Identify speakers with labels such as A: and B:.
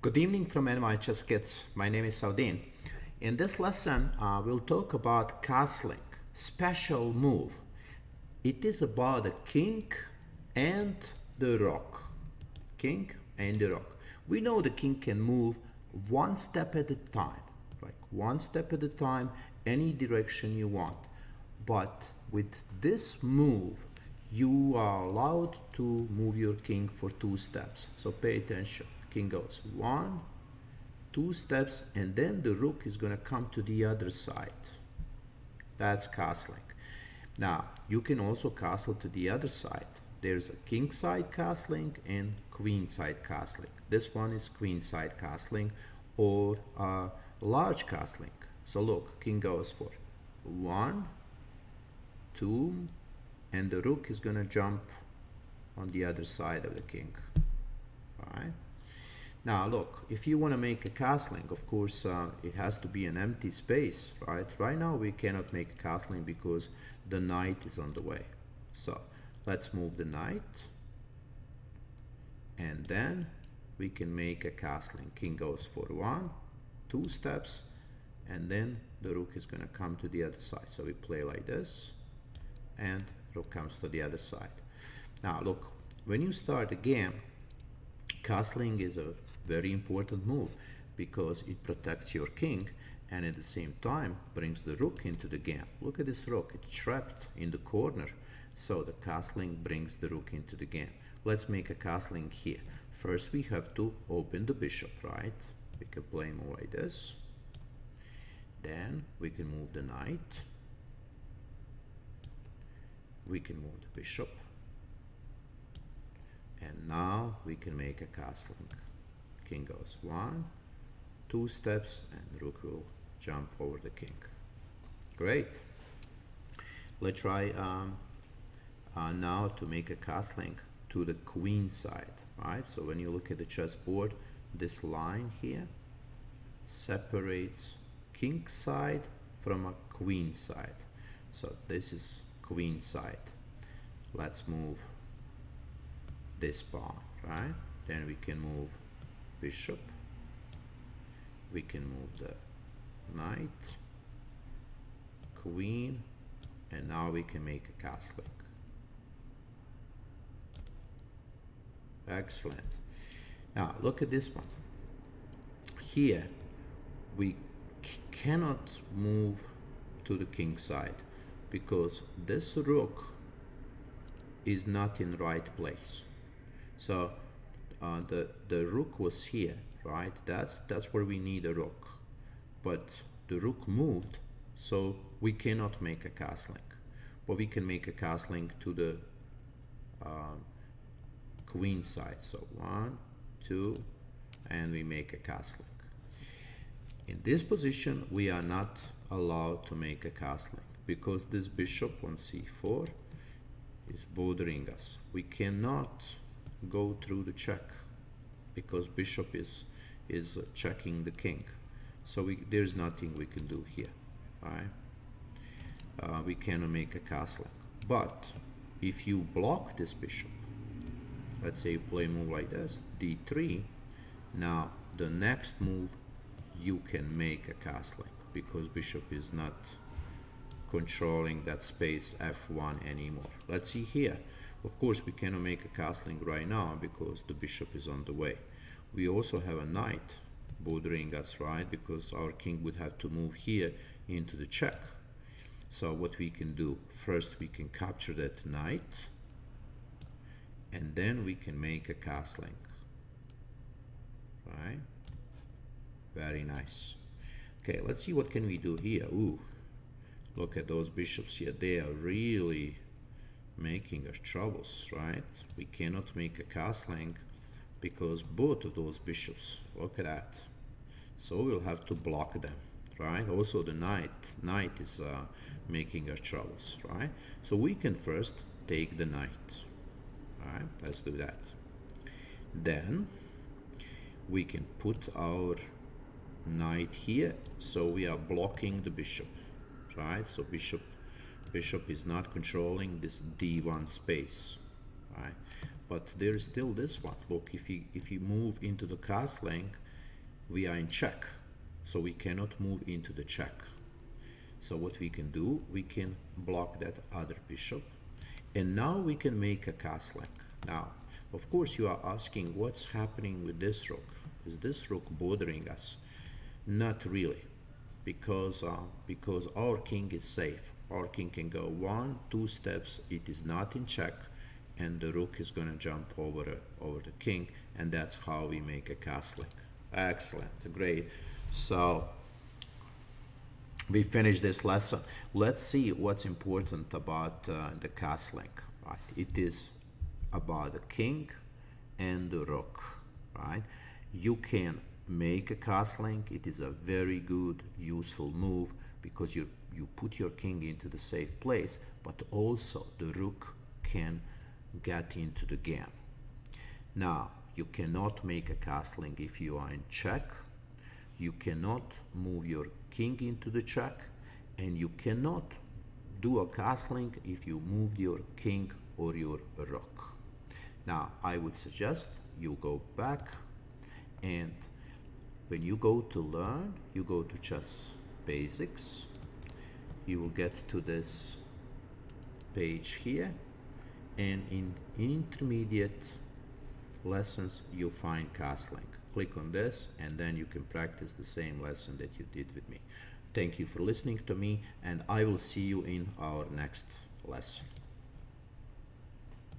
A: Good evening from NYChessKids. My name is Saudin. In this lesson, we'll talk about castling, special move. It is about the king and the rook. King and the rook. We know the king can move one step at a time, like one step at a time, any direction you want. But with this move, you are allowed to move your king for 2 steps. So pay attention. King goes 1, 2 steps, and then the rook is going to come to the other side. That's castling. Now, you can also castle to the other side. There's a king side castling and queen side castling. This one is queen side castling or large castling. So look, king goes for 1, 2, and the rook is going to jump on the other side of the king. All right. Now look, if you want to make a castling, of course, it has to be an empty space, right? Right now we cannot make a castling because the knight is on the way. So let's move the knight, and then we can make a castling. King goes for 1, 2 steps, and then the rook is going to come to the other side. So we play like this, and rook comes to the other side. Now look, when you start a game, castling is a very important move because it protects your king and at the same time brings the rook into the game. Look at this rook, it's trapped in the corner, so the castling brings the rook into the game. Let's make a castling here. First we have to open the bishop, right? We can play more like this. Then we can move the knight. We can move the bishop. And now we can make a castling. King goes 1, 2 steps, and rook will jump over the king. Great. Let's try now to make a castling to the queen side. Right? So when you look at the chessboard, this line here separates king side from a queen side. So this is queen side. Let's move this pawn, right? Then we can move bishop, we can move the knight, queen, and now we can make a castling. Excellent. Now look at this one. Here we cannot move to the king side because this rook is not in right place. So the rook was here, right? That's where we need a rook, but the rook moved, so we cannot make a castling. But we can make a castling to the queen side. So 1, 2, and we make a castling. In this position, we are not allowed to make a castling because this bishop on c4 is bothering us. We cannot go through the check because bishop is checking the king, so there's nothing we can do here, right? We cannot make a castling. But if you block this bishop, let's say you play a move like this, d3, now the next move you can make a castling because bishop is not controlling that space f1 anymore. Let's see here. Of course, we cannot make a castling right now because the bishop is on the way. We also have a knight bothering us, right? Because our king would have to move here into the check. So what we can do, first we can capture that knight, and then we can make a castling, right? Very nice. Okay, let's see what can we do here. Ooh, look at those bishops here. They are really making us troubles, right? We cannot make a castling because both of those bishops, look at that. So we'll have to block them, right? Also the knight is making us troubles, right? So we can first take the knight, right? Let's do that. Then we can put our knight here, so we are blocking the bishop, right? So bishop is not controlling this d1 space, right? But there is still this one. Look, if you move into the castling, we are in check, so we cannot move into the check. So what we can do, we can block that other bishop, and now we can make a castling. Now, of course, you are asking what's happening with this rook. Is this rook bothering us? Not really, because our king is safe. Our king can go 1, 2 steps. It is not in check, and the rook is going to jump over the king, and that's how we make a castling. Excellent, great. So we finished this lesson. Let's see what's important about the castling. Right? It is about the king and the rook. Right? You can make a castling. It is a very good, useful move because you put your king into the safe place, but also the rook can get into the game. Now, you cannot make a castling if you are in check. You cannot move your king into the check, and you cannot do a castling if you move your king or your rook. Now, I would suggest you go back, and when you go to learn, you go to Chess Basics. You will get to this page here, and in intermediate lessons you find castling. Click on this, and then you can practice the same lesson that you did with me. Thank you for listening to me, and I will see you in our next lesson.